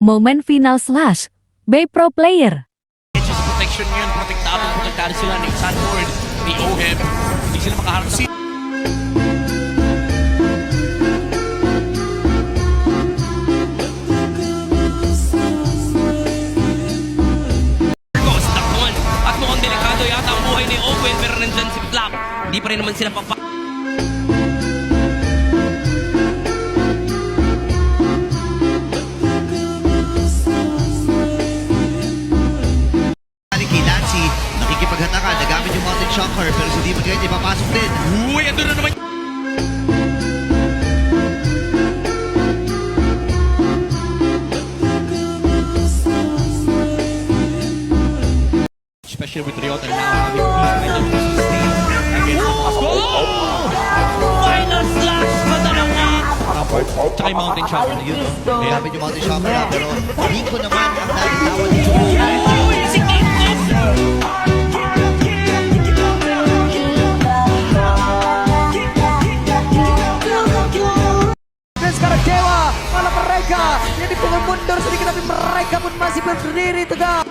Moment final slash Bay Pro Player. Sa protection yun, protektado sila ni Sanford, ni Ohem. Hindi sila makaharap sa takbuhan. At mukhang delikado yata ang buhay ni Owen, pero nandyan si Black. Hindi pa rin naman sila Nakikipaghatakan, nagamit yung Mountain Shocker pero si Demon Knight ipapasok din. Uy, ando na naman. Especially with Ryota now having peace against Final slash na dalawa! Tsaka yung Mountain Shocker na yun. Nagamit yung Mountain Shocker pero Nico naman ang nalitawan dito. Si King Kong! Sekarang Dewa malah mereka jadi pengemundar sedikit tapi mereka pun masih berdiri tegak.